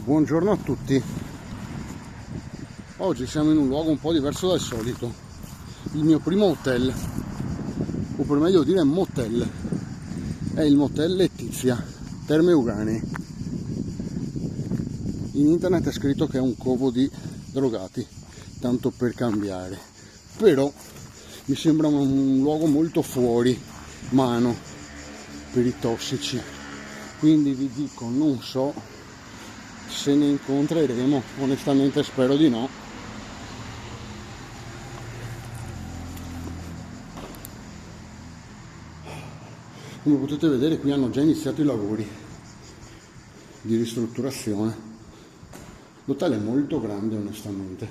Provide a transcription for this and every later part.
Buongiorno a tutti. Oggi siamo in un luogo un po' diverso dal solito. Il mio primo hotel, o per meglio dire motel, è il motel Letizia, Terme Euganei. In internet è scritto che è un covo di drogati, tanto per cambiare. Però mi sembra un luogo molto fuori mano per i tossici. Quindi vi dico, non so se ne incontreremo, onestamente spero di no. Come potete vedere, qui hanno già iniziato i lavori di ristrutturazione. L'hotel è molto grande, onestamente,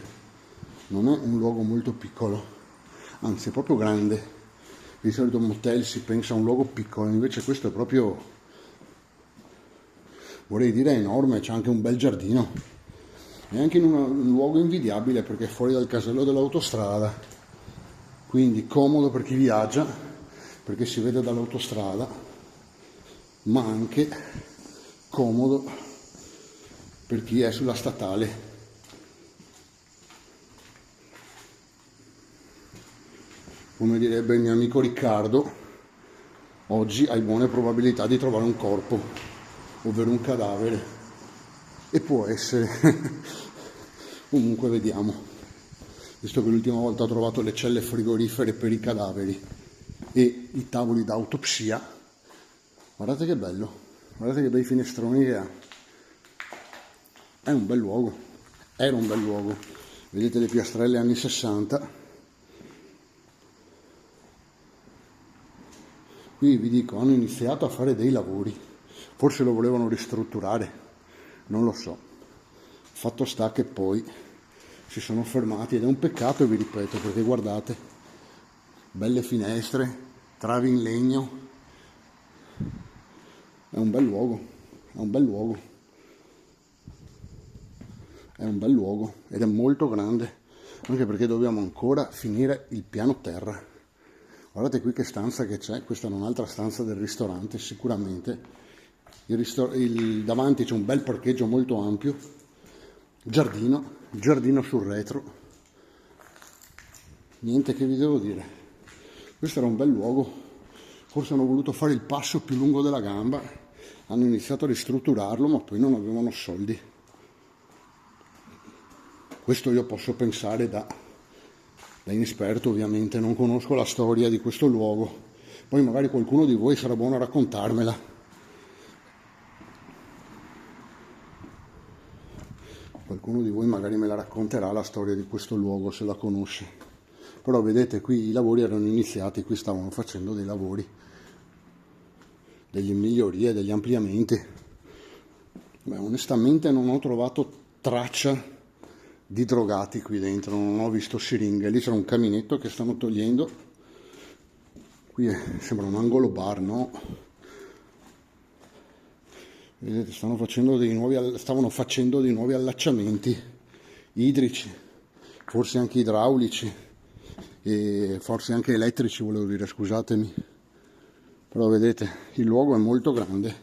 non è un luogo molto piccolo, anzi è proprio grande. Di solito un motel si pensa a un luogo piccolo, invece questo è proprio, vorrei dire, enorme. C'è anche un bel giardino, è anche in un luogo invidiabile perché è fuori dal casello dell'autostrada, quindi comodo per chi viaggia perché si vede dall'autostrada, ma anche comodo per chi è sulla statale. Come direbbe il mio amico Riccardo, oggi hai buone probabilità di trovare un corpo, ovvero un cadavere, e può essere. Comunque vediamo, visto che l'ultima volta ho trovato le celle frigorifere per i cadaveri e i tavoli d'autopsia. Guardate che bello, guardate che bei finestroni che ha. È un bel luogo, era un bel luogo. Vedete le piastrelle anni 60. Qui vi dico, hanno iniziato a fare dei lavori, forse lo volevano ristrutturare, non lo so. Fatto sta che poi si sono fermati ed è un peccato, vi ripeto, perché guardate, belle finestre, travi in legno, è un bel luogo, è un bel luogo, è un bel luogo ed è molto grande, anche perché dobbiamo ancora finire il piano terra. Guardate qui che stanza che c'è, questa è un'altra stanza del ristorante sicuramente. Davanti c'è un bel parcheggio molto ampio, giardino sul retro. Niente che vi devo dire, questo era un bel luogo, forse hanno voluto fare il passo più lungo della gamba, hanno iniziato a ristrutturarlo ma poi non avevano soldi. Questo io posso pensare da inesperto, ovviamente, non conosco la storia di questo luogo, poi magari qualcuno di voi sarà buono a raccontarmela. Qualcuno di voi magari me la racconterà la storia di questo luogo se la conosce. Però vedete, qui i lavori erano iniziati, qui stavano facendo dei lavori, delle migliorie, degli ampliamenti. Beh, onestamente non ho trovato traccia di drogati qui dentro, non ho visto siringhe. Lì c'era un caminetto che stanno togliendo, qui sembra un angolo bar, no? Vedete, stavano facendo dei nuovi allacciamenti idrici, forse anche idraulici e forse anche elettrici, volevo dire, scusatemi. Però vedete, il luogo è molto grande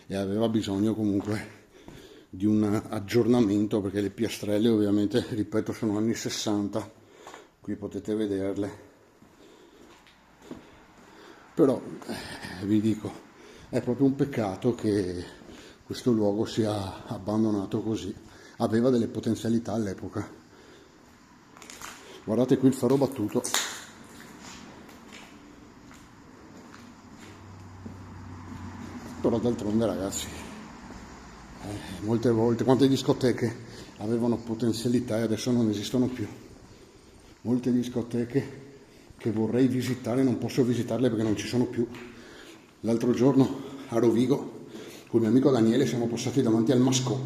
e aveva bisogno comunque di un aggiornamento, perché le piastrelle ovviamente, ripeto, sono anni 60, qui potete vederle. Però vi dico, è proprio un peccato che questo luogo sia abbandonato così, aveva delle potenzialità all'epoca. Guardate qui il ferro battuto, però d'altronde, ragazzi, molte volte, quante discoteche avevano potenzialità e adesso non esistono più. Molte discoteche che vorrei visitare non posso visitarle perché non ci sono più. L'altro giorno a Rovigo con il mio amico Daniele siamo passati davanti al Mascò,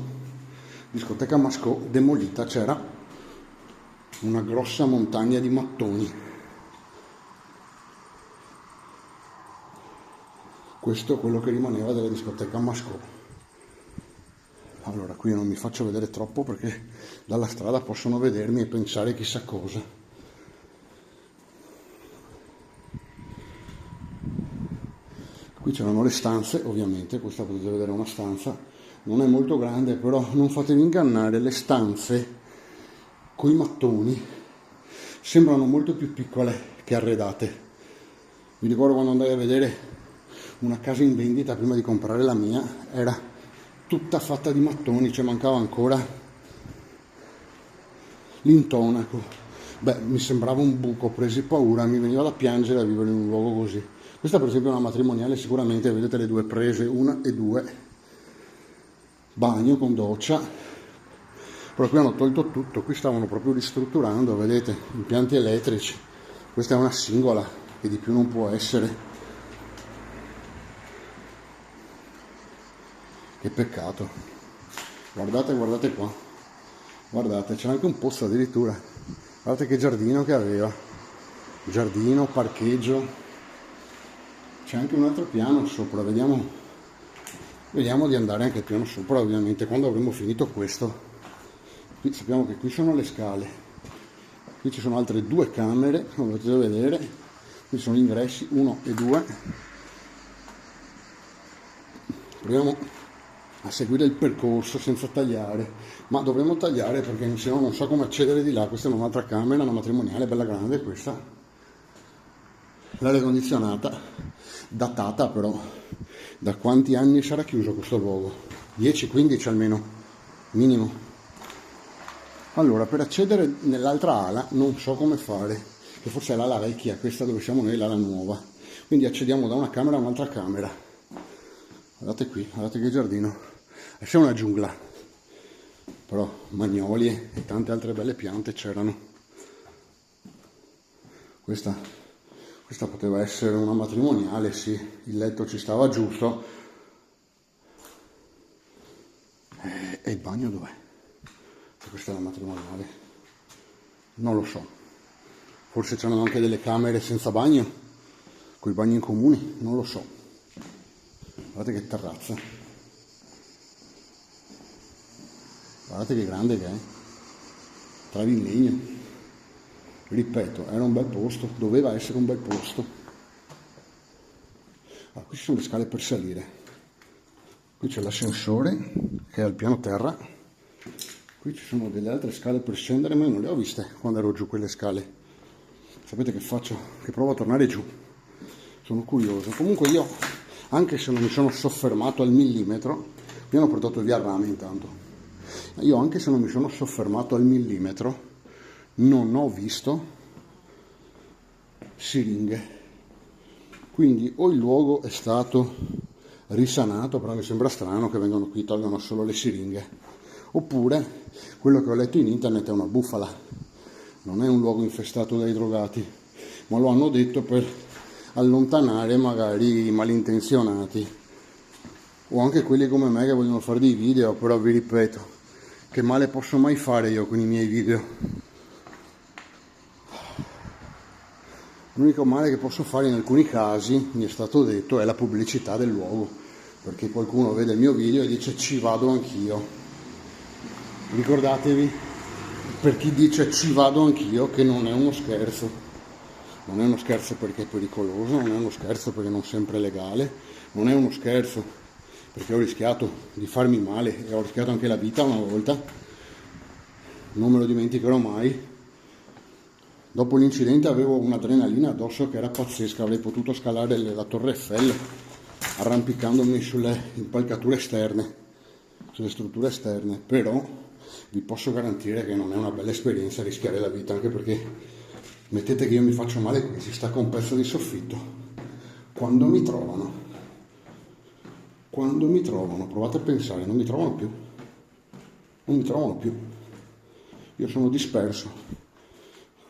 discoteca Mascò demolita, c'era una grossa montagna di mattoni. Questo è quello che rimaneva della discoteca Mascò. Allora, qui io non mi faccio vedere troppo perché dalla strada possono vedermi e pensare chissà cosa. Qui c'erano le stanze, ovviamente, questa potete vedere una stanza non è molto grande, però non fatevi ingannare, le stanze con i mattoni sembrano molto più piccole che arredate. Mi ricordo quando andai a vedere una casa in vendita prima di comprare la mia, era tutta fatta di mattoni, cioè mancava ancora l'intonaco. Beh, mi sembrava un buco, ho presi paura, mi veniva da piangere a vivere in un luogo così. Questa per esempio è una matrimoniale, sicuramente vedete le due prese, 1 e 2, bagno con doccia, però qui hanno tolto tutto, qui stavano proprio ristrutturando, vedete, impianti elettrici, questa è una singola che di più non può essere, che peccato. Guardate qua, guardate, c'è anche un pozzo addirittura, guardate che giardino che aveva, giardino, parcheggio, c'è anche un altro piano sopra, vediamo di andare anche al piano sopra ovviamente quando avremo finito questo. Qui sappiamo che qui sono le scale, qui ci sono altre 2 camere, come potete vedere, qui sono gli ingressi 1 e 2. Proviamo a seguire il percorso senza tagliare, ma dovremo tagliare perché se no non so come accedere di là. Questa è un'altra camera, una matrimoniale bella grande questa, l'aria condizionata, datata però. Da quanti anni sarà chiuso questo luogo? 10-15 almeno, minimo. Allora, per accedere nell'altra ala non so come fare, che forse è l'ala vecchia, questa dove siamo noi è l'ala nuova. Quindi accediamo da una camera a un'altra camera. Guardate qui, guardate che giardino. C'è una giungla, però magnolie e tante altre belle piante c'erano. Questa poteva essere una matrimoniale, sì, il letto ci stava giusto. E il bagno dov'è? Questa è la matrimoniale, non lo so, forse c'erano anche delle camere senza bagno, con i bagni in comuni, non lo so. Guardate che terrazza, guardate che grande che è, travi in legno, ripeto, era un bel posto, doveva essere un bel posto. Qui ci sono le scale per salire, qui c'è l'ascensore che è al piano terra. Qui ci sono delle altre scale per scendere, ma io non le ho viste quando ero giù quelle scale. Sapete che faccio? Che provo a tornare giù. Sono curioso. Comunque io, anche se non mi sono soffermato al millimetro, mi hanno portato via il rame intanto. Io anche se non mi sono soffermato al millimetro, non ho visto siringhe. Quindi o il luogo è stato risanato, però mi sembra strano che vengano qui e tolgano solo le siringhe. Oppure quello che ho letto in internet è una bufala, non è un luogo infestato dai drogati, ma lo hanno detto per allontanare magari i malintenzionati o anche quelli come me che vogliono fare dei video. Però vi ripeto, che male posso mai fare io con i miei video? L'unico male che posso fare in alcuni casi, mi è stato detto, è la pubblicità del luogo, perché qualcuno vede il mio video e dice ci vado anch'io. Ricordatevi, per chi dice ci vado anch'io, che non è uno scherzo. Non è uno scherzo perché è pericoloso, non è uno scherzo perché non sempre è legale, non è uno scherzo perché ho rischiato di farmi male e ho rischiato anche la vita una volta, non me lo dimenticherò mai. Dopo l'incidente avevo un'adrenalina addosso che era pazzesca, avrei potuto scalare la Torre Eiffel arrampicandomi sulle impalcature esterne, sulle strutture esterne, però vi posso garantire che non è una bella esperienza rischiare la vita, anche perché mettete che io mi faccio male qui, si stacca un pezzo di soffitto. Quando mi trovano, provate a pensare, non mi trovano più, io sono disperso.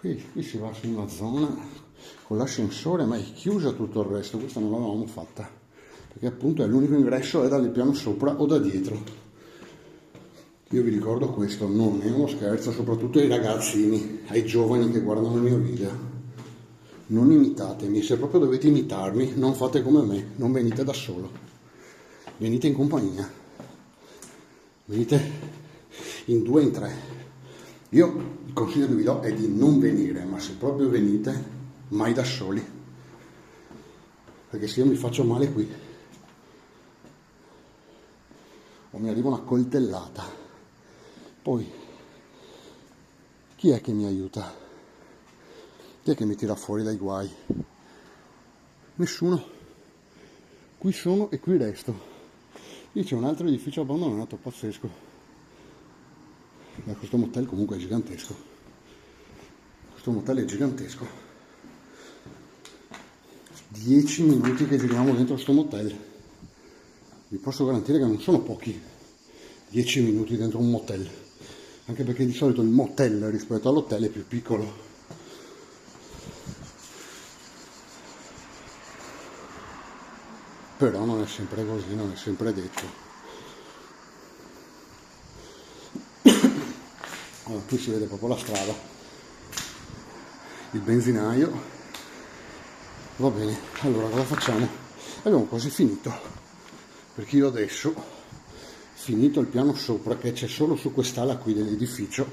Qui si va su una zona con l'ascensore, ma è chiusa tutto il resto, questa non l'avevamo fatta, perché appunto è l'unico ingresso è dal piano sopra o da dietro. Io vi ricordo questo, non è uno scherzo, soprattutto ai ragazzini, ai giovani che guardano il mio video. Non imitatemi, se proprio dovete imitarmi, non fate come me, non venite da solo. Venite in compagnia. Venite in 2, in 3. Io il consiglio che vi do è di non venire, ma se proprio venite, mai da soli. Perché se io mi faccio male qui. o mi arriva una coltellata. Poi chi è che mi aiuta? Chi è che mi tira fuori dai guai? Nessuno. Qui sono e qui resto. Lì c'è un altro edificio abbandonato, pazzesco. Questo motel comunque è gigantesco. Questo motel è gigantesco. 10 minuti che giriamo dentro sto motel. Vi posso garantire che non sono pochi 10 minuti dentro un motel. Anche perché di solito il motel rispetto all'hotel è più piccolo. Però non è sempre così, non è sempre detto. Allora, qui si vede proprio la strada, il benzinaio. Va bene, allora cosa facciamo? Abbiamo quasi finito, perché io adesso, finito il piano sopra, che c'è solo su quest'ala qui dell'edificio,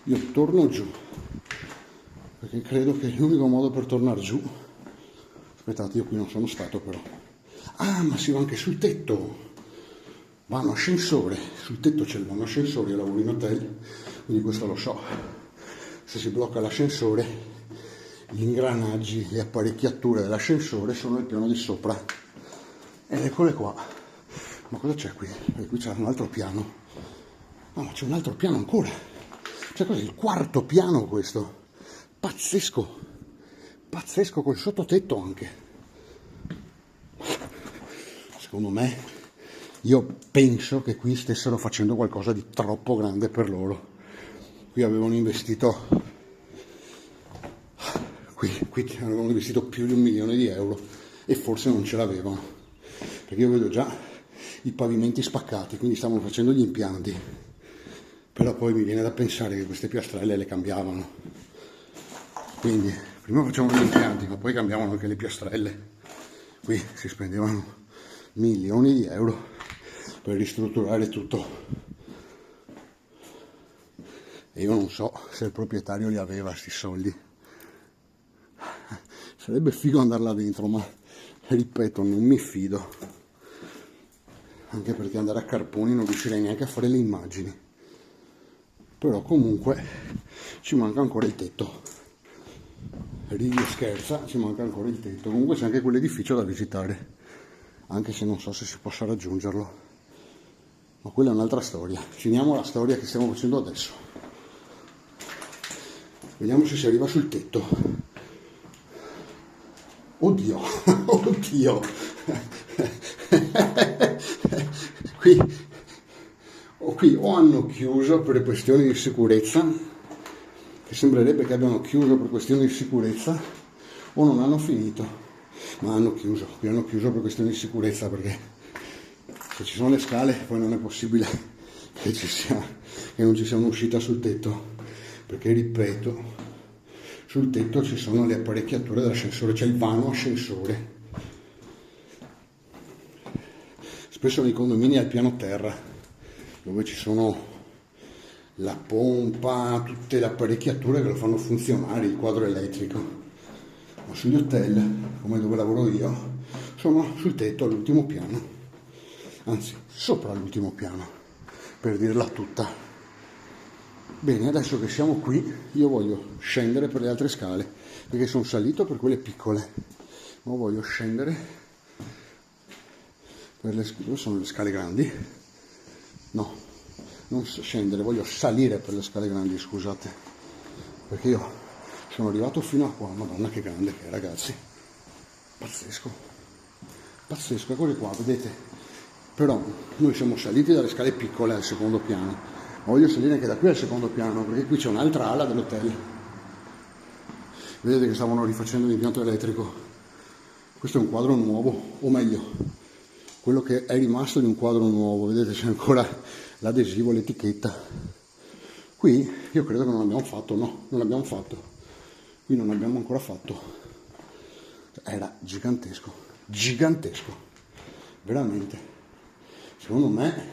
io torno giù, perché credo che l'unico modo per tornare giù. Aspettate, io qui non sono stato però. Ah, ma si va anche sul tetto. Vanno ascensore. Sul tetto c'è il vano ascensore, io lavoro in hotel, quindi questo lo so. Se si blocca l'ascensore, gli ingranaggi, le apparecchiature dell'ascensore sono nel piano di sopra. Ed eccole qua. Ma cosa c'è qui? Perché qui c'è un altro piano. Ah, ma c'è un altro piano ancora. Cioè cos'è? Il quarto piano questo. Pazzesco. Pazzesco, col sottotetto anche. Secondo me, io penso che qui stessero facendo qualcosa di troppo grande per loro. Qui avevano investito, qui avevano investito più di 1 milione di euro e forse non ce l'avevano. Perché io vedo già i pavimenti spaccati, quindi stavano facendo gli impianti. Però poi mi viene da pensare che queste piastrelle le cambiavano. Quindi prima facevano gli impianti, ma poi cambiavano anche le piastrelle. Qui si spendevano milioni di euro per ristrutturare tutto. E io non so se il proprietario li aveva sti soldi. Sarebbe figo andare là dentro, ma ripeto, non mi fido. Anche perché andare a carponi non riuscirei neanche a fare le immagini. Però comunque ci manca ancora il tetto. Ridi e scherza, ci manca ancora il tetto. Comunque c'è anche quell'edificio da visitare, anche se non so se si possa raggiungerlo, ma quella è un'altra storia. Finiamo la storia che stiamo facendo adesso, vediamo se si arriva sul tetto. Oddio, oddio. qui o hanno chiuso per questioni di sicurezza, che sembrerebbe che abbiano chiuso per questioni di sicurezza, o non hanno finito. Ma hanno chiuso, qui hanno chiuso per questioni di sicurezza, perché se ci sono le scale poi non è possibile che non ci sia un'uscita sul tetto, perché ripeto, sul tetto ci sono le apparecchiature dell'ascensore, c'è il vano ascensore. Spesso nei condomini al piano terra, dove ci sono la pompa, tutte le apparecchiature che lo fanno funzionare, il quadro elettrico. Ma sugli hotel, come dove lavoro io, sono sul tetto all'ultimo piano, anzi sopra l'ultimo piano, per dirla tutta. Bene, adesso che siamo qui, io voglio scendere per le altre scale, perché sono salito per quelle piccole, ma voglio scendere per dove sono le scale grandi? No, non scendere, voglio salire per le scale grandi, scusate, perché io sono arrivato fino a qua. Madonna che grande che è, ragazzi, pazzesco, pazzesco. Eccoli qua, vedete, però noi siamo saliti dalle scale piccole al secondo piano, ma voglio salire anche da qui al secondo piano, perché qui c'è un'altra ala dell'hotel. Vedete che stavano rifacendo l'impianto elettrico. Questo è un quadro nuovo, o meglio, quello che è rimasto di un quadro nuovo. Vedete, c'è ancora l'adesivo, l'etichetta. Qui io credo che non abbiamo fatto, no, non abbiamo fatto. Qui non abbiamo ancora fatto. Era gigantesco, gigantesco, veramente. Secondo me,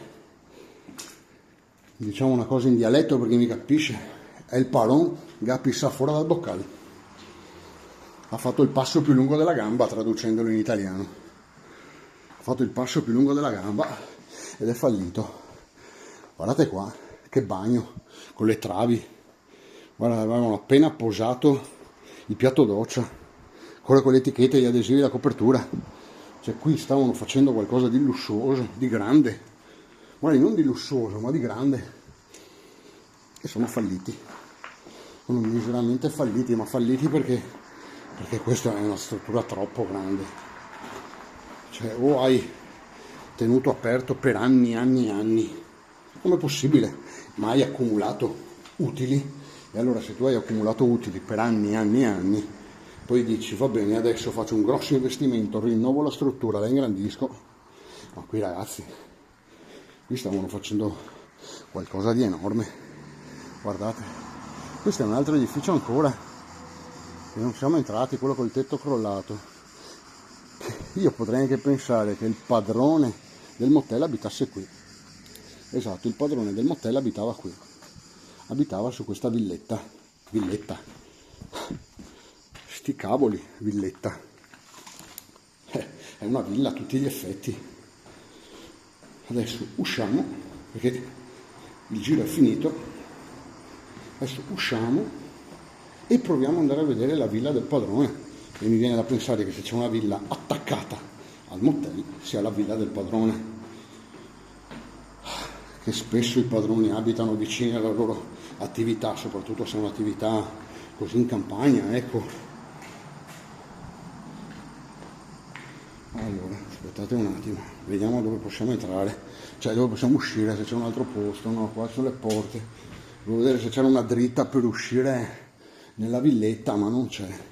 diciamo una cosa in dialetto perché mi capisce, è il paron gapissa fuori dal boccale. Ha fatto il passo più lungo della gamba, traducendolo in italiano. fatto il passo più lungo della gamba ed è fallito. Guardate qua, che bagno, con le travi. Guarda, avevano appena posato il piatto doccia, ancora con le etichette, gli adesivi e la copertura. Cioè qui stavano facendo qualcosa di lussuoso, di grande. Guarda, non di lussuoso, ma di grande. E sono falliti. Sono miseramente falliti, ma falliti perché questa è una struttura troppo grande. Cioè, o hai tenuto aperto per anni, anni, anni. Com'è possibile? Ma hai accumulato utili? E allora se tu hai accumulato utili per anni, anni, anni, poi dici va bene, adesso faccio un grosso investimento, rinnovo la struttura, la ingrandisco. Ma qui ragazzi, qui stavano facendo qualcosa di enorme. Guardate, questo è un altro edificio ancora, che non siamo entrati, quello col tetto crollato. Io potrei anche pensare che il padrone del motel abitasse qui. Esatto, il padrone del motel abitava qui. Abitava su questa villetta. Sti cavoli, villetta. È una villa a tutti gli effetti. Adesso usciamo, perché il giro è finito. Adesso usciamo e proviamo ad andare a vedere la villa del padrone. E mi viene da pensare che se c'è una villa attaccata al motel sia la villa del padrone. Che spesso i padroni abitano vicini alla loro attività, soprattutto se è un'attività così in campagna, ecco. Allora, aspettate un attimo, vediamo dove possiamo entrare, cioè dove possiamo uscire, se c'è un altro posto. No, qua sono le porte. Devo vedere se c'era una dritta per uscire nella villetta, ma non c'è.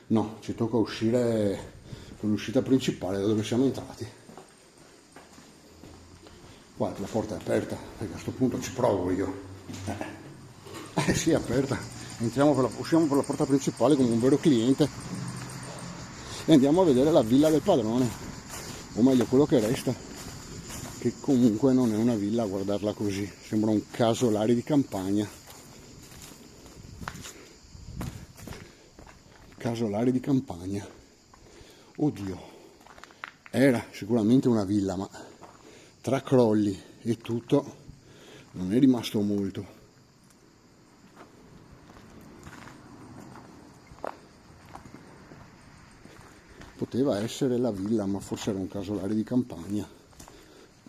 No, ci tocca uscire con l'uscita principale da dove siamo entrati. Guarda, la porta è aperta, perché a questo punto ci provo io. Sì, è aperta. Usciamo per la porta principale come un vero cliente e andiamo a vedere la villa del padrone, o meglio quello che resta, che comunque non è una villa a guardarla così, sembra un casolare di campagna. Casolare di campagna. Oddio, era sicuramente una villa, ma tra crolli e tutto non è rimasto molto. Poteva essere la villa, ma forse era un casolare di campagna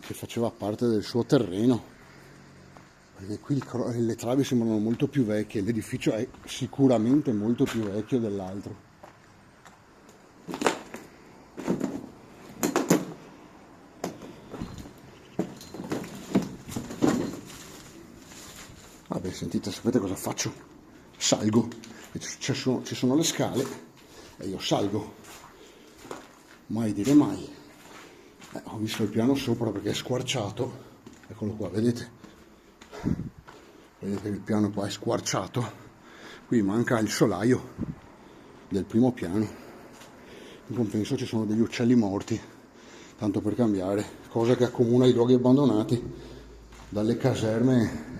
che faceva parte del suo terreno, perché qui le travi sembrano molto più vecchie, l'edificio è sicuramente molto più vecchio dell'altro. Vabbè, sentite, sapete cosa faccio? Salgo, ci sono le scale e io salgo. Mai dire mai. Ho visto il piano sopra perché è squarciato. Eccolo qua, vedete? Vedete che il piano qua è squarciato. Qui manca il solaio del primo piano. In compenso ci sono degli uccelli morti, tanto per cambiare, cosa che accomuna i luoghi abbandonati, dalle caserme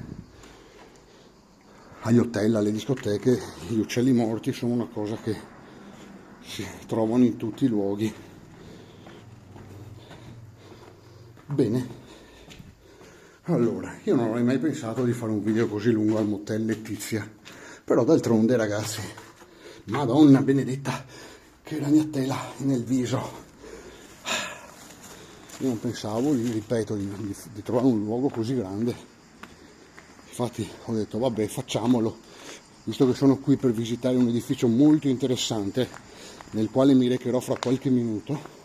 agli hotel, alle discoteche. Gli uccelli morti sono una cosa che si trovano in tutti i luoghi. Bene, allora, io non avrei mai pensato di fare un video così lungo al motel Letizia, però d'altronde ragazzi, Madonna benedetta, che ragnatela nel viso. Io non pensavo, ripeto, di trovare un luogo così grande. Infatti ho detto vabbè, facciamolo, visto che sono qui per visitare un edificio molto interessante nel quale mi recherò fra qualche minuto.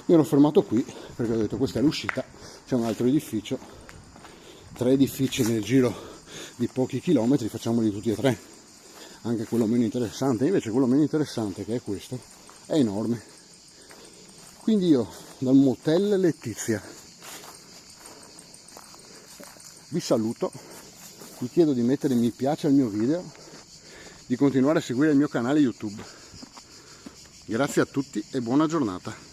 Mi ero fermato qui perché ho detto questa è l'uscita, c'è un altro edificio, 3 edifici nel giro di pochi chilometri, facciamoli tutti e 3, anche quello meno interessante. Invece quello meno interessante, che è questo, è enorme. Quindi io dal motel Letizia vi saluto, vi chiedo di mettere mi piace al mio video, di continuare a seguire il mio canale YouTube. Grazie a tutti e buona giornata.